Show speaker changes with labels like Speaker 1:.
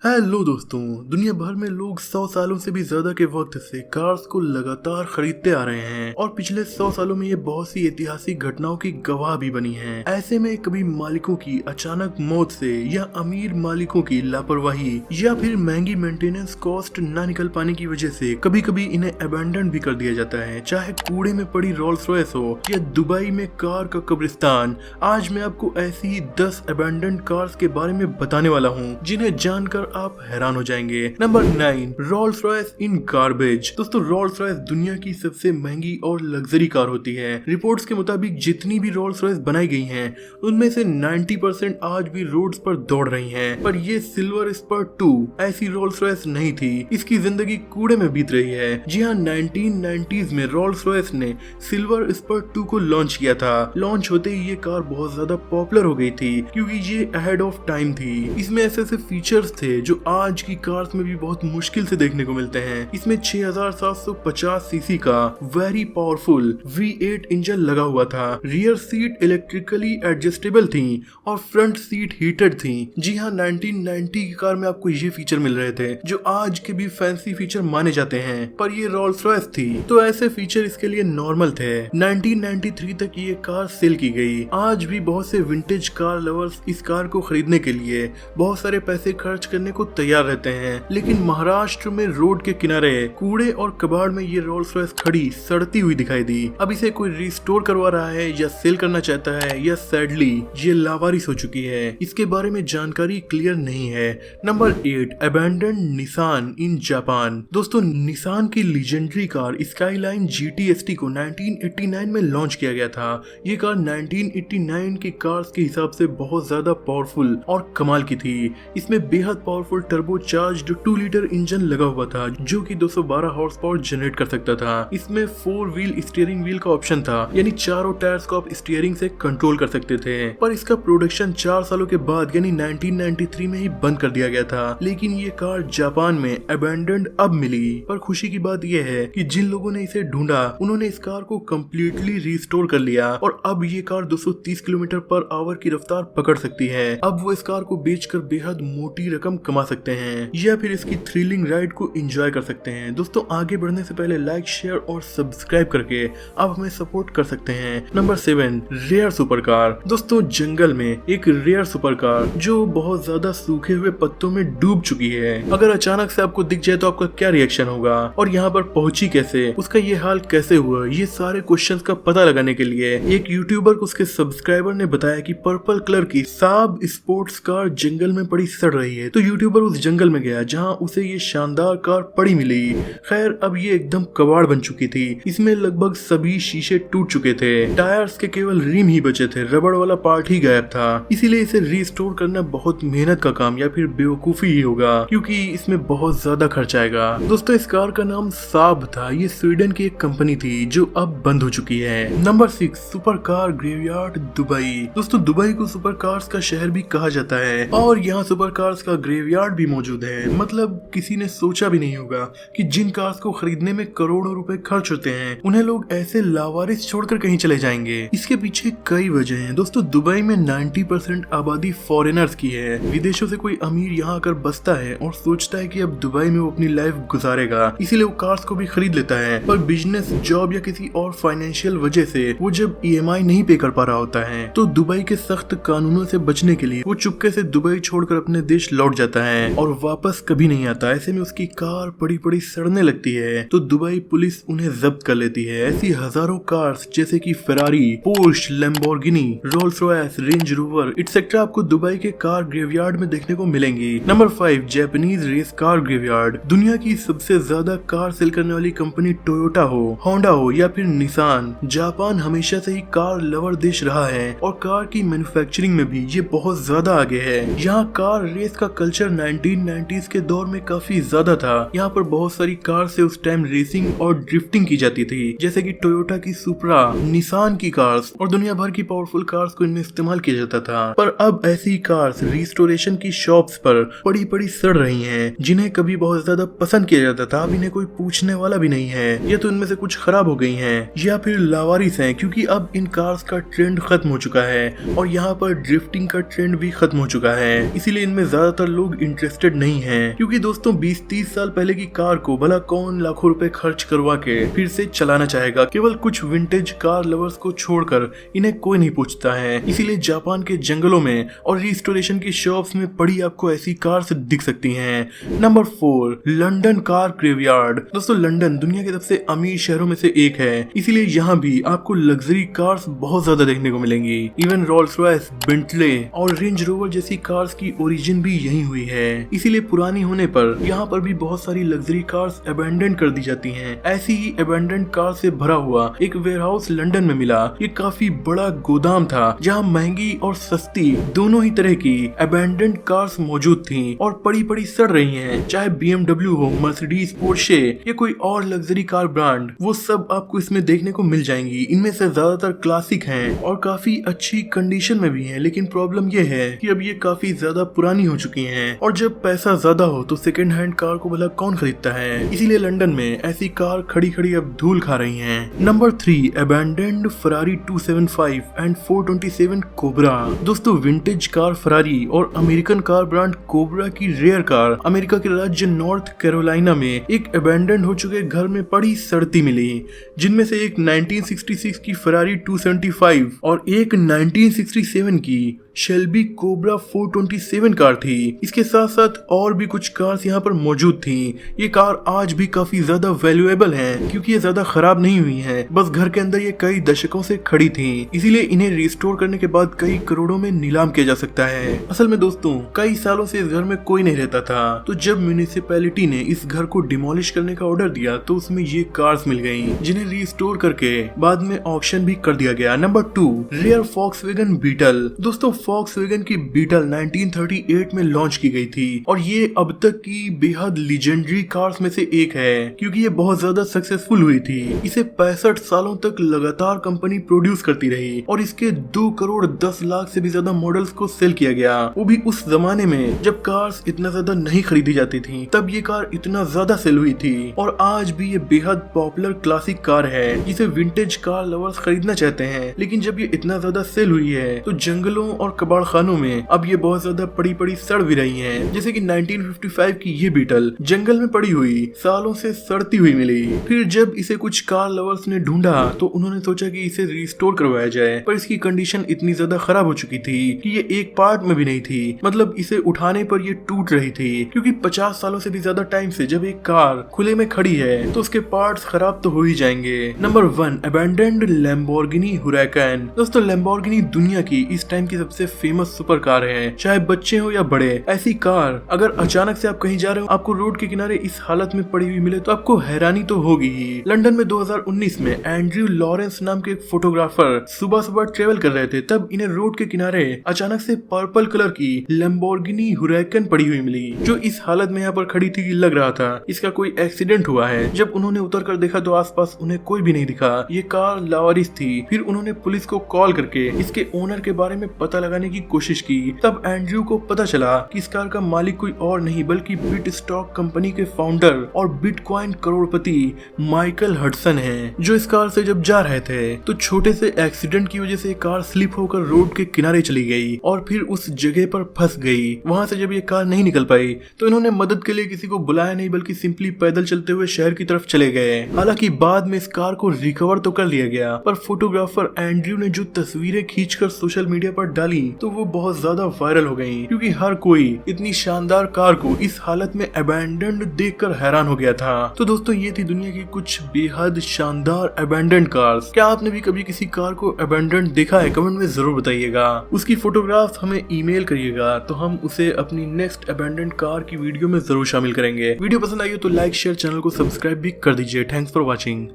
Speaker 1: Hello दोस्तों। दुनिया भर में लोग 100 सालों से भी ज्यादा के वक्त से कार्स को लगातार खरीदते आ रहे हैं और पिछले 100 सालों में ये बहुत सी ऐतिहासिक घटनाओं की गवाह भी बनी हैं। ऐसे में कभी मालिकों की अचानक मौत से या अमीर मालिकों की लापरवाही या फिर महंगी मेंटेनेंस कॉस्ट ना निकल पाने की वजह से कभी कभी इन्हें अबैंडन भी कर दिया जाता है, चाहे कूड़े में पड़ी रोल्स रॉयस हो या दुबई में कार का कब्रिस्तान। आज मैं आपको ऐसी ही 10 अबैंडन कार्स के बारे में बताने वाला हूँ जिन्हें जानकर आप हैरान हो जाएंगे। Number 9, Rolls Royce in garbage. दोस्तों, रोल्स रॉयस दुनिया की सबसे महंगी और लग्जरी कार होती है। रिपोर्ट्स के मुताबिक जितनी भी रोल्स रॉयस बनाई गई हैं, उनमें से 90% आज भी रोड्स पर दौड़ रही हैं। पर ये सिल्वर स्पर 2 ऐसी रोल्स रॉयस नहीं थी, इसकी जिंदगी कूड़े में बीत रही है। जी हाँ, 1990s में रोल्स रॉयस ने सिल्वर स्पर 2 को लॉन्च किया था। लॉन्च होते ही ये कार बहुत ज्यादा पॉपुलर हो गई थी क्योंकि ये अहेड ऑफ टाइम थी। इसमें ऐसे ऐसे फीचर्स थे जो आज की कार्स में भी बहुत मुश्किल से देखने को मिलते हैं। इसमें 6750 सीसी का वेरी पावरफुल V8 इंजन लगा हुआ था। रियर सीट इलेक्ट्रिकली एडजस्टेबल थी और फ्रंट सीट हीटेड थी। जी हाँ, 1990 की कार में आपको ये फीचर मिल रहे थे जो आज के भी फैंसी फीचर माने जाते हैं, पर ये रोल्स रॉयस थी तो ऐसे फीचर इसके लिए नॉर्मल थे। 1993 तक ये कार सेल की गई। आज भी बहुत से विंटेज कार लवर्स इस कार को खरीदने के लिए बहुत सारे पैसे खर्च करने को तैयार रहते हैं, लेकिन महाराष्ट्र में रोड के किनारे कूड़े और कबाड़ में ये रोल्स रॉयस खड़ी सड़ती हुई दिखाई दी। अब इसे कोई रिस्टोर करवा रहा है या सेल करना चाहता है या सैडली ये लावारिस हो चुकी है, इसके बारे में जानकारी क्लियर नहीं है। Number 8, abandon Nissan in Japan. दोस्तों, निसान की लीजेंडरी कार स्काईलाइन GT-ST को 1989 में लॉन्च किया गया था। ये कार 1989 की कार्स के हिसाब से बहुत ज्यादा पावरफुल और कमाल की थी। इसमें बेहद पावरफुल टर्बोचार्ज्ड 2 लीटर इंजन लगा हुआ था जो कि 212 हॉर्स पावर जनरेट कर सकता था। इसमें 4 व्हील स्टीयरिंग व्हील का ऑप्शन था, यानी चारों टायर्स को आप स्टीयरिंग से कंट्रोल कर सकते थे। पर इसका प्रोडक्शन 4 सालों के बाद यानी 1993 में ही बंद कर दिया गया था। लेकिन ये कार जापान में अबैंडन्ड अब मिली। पर खुशी की बात यह है कि जिन लोगों ने इसे ढूंढा उन्होंने इस कार को कम्प्लीटली रिस्टोर कर लिया और अब ये कार 230 किलोमीटर पर आवर की रफ्तार पकड़ सकती है। अब वो इस कार को बेचकर बेहद मोटी रकम कमा सकते हैं या फिर इसकी थ्रिलिंग राइड को एंजॉय कर सकते हैं। दोस्तों, आगे बढ़ने से पहले लाइक, शेयर और सब्सक्राइब करके आप हमें सपोर्ट कर सकते हैं। Number 7, rare super car. दोस्तों, जंगल में एक रेयर सुपर कार जो बहुत ज्यादा सूखे हुए पत्तों में डूब चुकी है। अगर अचानक से आपको दिख जाए तो आपका क्या रिएक्शन होगा और यहाँ पर पहुंची कैसे, उसका ये हाल कैसे हुआ, ये सारे क्वेश्चंस का पता लगाने के लिए एक यूट्यूबर को उसके सब्सक्राइबर ने बताया कि पर्पल कलर की साब स्पोर्ट्स कार जंगल में पड़ी सड़ रही है। तो यूट्यूबर उस जंगल में गया जहां उसे ये शानदार कार पड़ी मिली। खैर, अब ये एकदम कबाड़ बन चुकी थी। इसमें लगभग सभी शीशे टूट चुके थे, टायर्स के केवल रिम ही बचे थे, रबड़ वाला पार्ट ही गायब था। इसीलिए इसे रिस्टोर करना बहुत मेहनत का काम या फिर बेवकूफी ही होगा क्योंकि इसमें बहुत ज्यादा खर्च आएगा। दोस्तों, इस कार का नाम साब था। ये स्वीडन की एक कंपनी थी जो अब बंद हो चुकी है। Number 6, super car graveyard Dubai. दोस्तों, दुबई को सुपर कार्स का शहर भी कहा जाता है और यहाँ सुपर कार्स का ग्रेवयार्ड भी मौजूद है। मतलब किसी ने सोचा भी नहीं होगा कि जिन कार्स को खरीदने में करोड़ों रुपए खर्च होते हैं उन्हें लोग ऐसे लावारिस छोड़कर कहीं चले जाएंगे। इसके पीछे कई वजह हैं। दोस्तों, दुबई में 90% आबादी फॉरेनर्स की है। विदेशों से कोई अमीर यहाँ आकर बसता है और सोचता है कि अब दुबई में वो अपनी लाइफ गुजारेगा, इसीलिए वो कार्स को भी खरीद लेता है। पर बिजनेस, जॉब या किसी और फाइनेंशियल वजह से वो जब EMI नहीं पे कर पा रहा होता है तो दुबई के सख्त कानूनों से बचने के लिए वो चुपके से दुबई छोड़कर अपने देश लौट जाता है और वापस कभी नहीं आता। ऐसे में उसकी कार पड़ी पड़ी सड़ने लगती है तो दुबई पुलिस उन्हें जब्त कर लेती है। ऐसी हजारों कार्स जैसे कि Ferrari, Porsche, Lamborghini, Rolls Royce, Range Rover etcetera आपको दुबई के कार ग्रेवयार्ड में देखने को मिलेंगी। Number 5, Japanese race car graveyard. दुनिया की सबसे ज्यादा कार सेल करने वाली कंपनी टोयोटा हो, होंडा हो या फिर निसान, जापान हमेशा से ही कार लवर देश रहा है और कार की मैन्युफैक्चरिंग में भी ये बहुत ज्यादा आगे है। यहाँ कार रेस का कल्चर 1990s के दौर में काफी ज्यादा था। यहाँ पर बहुत सारी कार से उस टाइम रेसिंग और ड्रिफ्टिंग की जाती थी, जैसे कि टोयोटा की सुपरा, निसान की कार्स और दुनिया भर की पावरफुल कार्स को इनमें इस्तेमाल किया जाता था। पर अब ऐसी कार्स रिस्टोरेशन की शॉप्स पर पड़ी पड़ी सड़ रही हैं, जिन्हें कभी बहुत ज्यादा पसंद किया जाता था अब इन्हें कोई पूछने वाला भी नहीं है। या तो इनमें से कुछ खराब हो गई हैं या फिर लावारिस हैं, क्योंकि अब इन कार्स का ट्रेंड खत्म हो चुका है और यहाँ पर ड्रिफ्टिंग का ट्रेंड भी खत्म हो चुका है। इसीलिए इनमें ज्यादातर लोग लोग इंटरेस्टेड नहीं हैं, क्योंकि दोस्तों 20-30 साल पहले की कार को भला कौन लाखों रुपए खर्च करवा के फिर से चलाना चाहेगा। केवल कुछ विंटेज कार लवर्स को छोड़कर इन्हें कोई नहीं पूछता है। इसीलिए जापान के जंगलों में और रिस्टोरेशन की शॉप्स में पड़ी आपको ऐसी कार्स दिख सकती हैं। Number 4, London car graveyard. दोस्तों लंदन दुनिया के सबसे अमीर शहरों में से एक है, इसीलिए यहाँ भी आपको लग्जरी कार्स बहुत ज्यादा देखने को मिलेंगी। इवन रोल्स रॉयस, बेंटले और रेंज रोवर जैसी कार्स की ओरिजिन भी यही हुई है। इसीलिए पुरानी होने पर यहाँ पर भी बहुत सारी लग्जरी कार्स अबैंडन कर दी जाती हैं। ऐसी ही अबैंडन कार से भरा हुआ एक वेयरहाउस लंदन में मिला। ये काफी बड़ा गोदाम था जहाँ महंगी और सस्ती दोनों ही तरह की अबैंडन कार्स मौजूद थीं और पड़ी पड़ी सड़ रही हैं। चाहे BMW हो, मर्सिडीज, पोर्शे या कोई और लग्जरी कार ब्रांड, वो सब आपको इसमें देखने को मिल जाएंगी। इनमें से ज्यादातर क्लासिक हैं और काफी अच्छी कंडीशन में भी हैं, लेकिन प्रॉब्लम ये है कि अब ये काफी ज्यादा पुरानी हो चुकी हैं और जब पैसा ज्यादा हो तो सेकंड हैंड कार को भला कौन खरीदता है। इसीलिए लंदन में ऐसी कार खड़ी खड़ी अब धूल खा रही हैं। Number 3, abandoned Ferrari 275 and 427 cobra. दोस्तों विंटेज कार फरारी और अमेरिकन कार ब्रांड कोबरा की रेयर कार अमेरिका के राज्य नॉर्थ कैरोलिना में एक अबैंडन्ड हो चुके घर में पड़ी सड़ती मिली, जिनमें से एक 1966 की फरारी 275 और एक 1967 की शेल्बी कोबरा 427 कार थी। इसके साथ साथ और भी कुछ कार्स यहाँ पर मौजूद थी। ये कार आज भी काफी ज्यादा वैल्यूएबल हैं, क्योंकि ये ज्यादा खराब नहीं हुई हैं, बस घर के अंदर ये कई दशकों से खड़ी थी। इसीलिए इन्हें रिस्टोर करने के बाद कई करोड़ों में नीलाम किया जा सकता है। असल में दोस्तों कई सालों से इस घर में कोई नहीं रहता था, तो जब म्यूनिसिपैलिटी ने इस घर को डिमोलिश करने का ऑर्डर दिया तो उसमें ये कार्स मिल गयी, जिन्हें रिस्टोर करके बाद में ऑक्शन भी कर दिया गया। Number 2, rare Volkswagen Beetle. दोस्तों फॉक्सवैगन की बीटल 1938 में लॉन्च की गई थी और ये अब तक की बेहद लीजेंडरी कार्स में से एक है, क्योंकि ये बहुत ज्यादा सक्सेसफुल हुई थी। इसे 65 सालों तक लगातार कंपनी प्रोड्यूस करती रही और इसके 2 करोड़ 10 लाख से भी ज्यादा मॉडल्स को सेल किया गया। वो भी उस जमाने में जब कार्स इतना ज्यादा नहीं खरीदी जाती थी, तब ये कार इतना ज्यादा सेल हुई थी और आज भी ये बेहद पॉपुलर क्लासिक कार है, जिसे विंटेज कार लवर्स खरीदना चाहते हैं। लेकिन जब ये इतना ज्यादा सेल हुई है तो जंगलों और कबाड़ खानों में अब ये बहुत ज्यादा पड़ी पड़ी सड़ भी रही हैं। जैसे कि 1955 की ये बीटल जंगल में पड़ी हुई सालों से सड़ती हुई मिली। फिर जब इसे कुछ कार लवर्स ने ढूंढा तो उन्होंने सोचा कि इसे रिस्टोर करवाया जाए, पर इसकी कंडीशन इतनी ज्यादा खराब हो चुकी थी कि ये एक पार्ट में भी नहीं थी। मतलब इसे उठाने पर ये टूट रही थी, क्योंकि 50 सालों से भी ज्यादा टाइम से जब एक कार खुले में खड़ी है तो उसके पार्ट्स खराब तो हो ही जाएंगे। Number 1, abandoned Lamborghini Huracan. दोस्तों लैम्बोर्गिनी दुनिया की इस टाइम की सबसे फेमस सुपर कार है, चाहे बच्चे हो या बड़े। ऐसी कार अगर अचानक से आप कहीं जा रहे हो, आपको रोड के किनारे इस हालत में पड़ी हुई मिले तो आपको हैरानी तो होगी ही। लंदन में 2019 में एंड्रयू लॉरेंस नाम के एक फोटोग्राफर सुबह सुबह ट्रेवल कर रहे थे, तब इन्हें रोड के किनारे अचानक से पर्पल कलर की लैम्बोर्गिनी हुरैकन पड़ी हुई मिली, जो इस हालत में यहाँ पर खड़ी थी कि लग रहा था इसका कोई एक्सीडेंट हुआ है। जब उन्होंने उतर कर देखा तो आसपास उन्हें कोई भी नहीं दिखा। ये कार लावारिस थी। फिर उन्होंने पुलिस को कॉल करके इसके ओनर के बारे में पता लगाने की कोशिश की। तब एंड्रयू को पता चला कि इस कार का मालिक कोई और नहीं बल्कि बिट स्टॉक कंपनी के फाउंडर और बिटकॉइन करोड़पति माइकल हडसन हैं, जो इस कार से जब जा रहे थे तो छोटे से एक्सीडेंट की वजह से कार स्लिप होकर रोड के किनारे चली गई और फिर उस जगह पर फंस गई। वहां से जब ये कार नहीं निकल पाई तो इन्होंने मदद के लिए किसी को बुलाया नहीं, बल्कि सिंपली पैदल चलते हुए शहर की तरफ चले गए। हालांकि बाद में इस कार को रिकवर तो कर लिया गया, पर फोटोग्राफर एंड्रयू ने जो तस्वीरें खींचकर सोशल मीडिया पर डाली तो वो बहुत ज्यादा वायरल हो गई, क्योंकि हर कोई इतनी शानदार कार को इस हालत में अबैंडन्ड देखकर हैरान हो गया था। तो दोस्तों ये थी दुनिया की कुछ बेहद शानदार अबैंडन्ड कार्स। क्या आपने भी कभी किसी कार को अबैंडन्ड देखा है? कमेंट में जरूर बताइएगा। उसकी फोटोग्राफ हमें ईमेल करिएगा तो हम उसे अपनी नेक्स्ट अबैंडन्ड कार की वीडियो में जरूर शामिल करेंगे। वीडियो पसंद आई हो तो लाइक शेयर, चैनल को सब्सक्राइब भी कर दीजिए। Thanks for watching.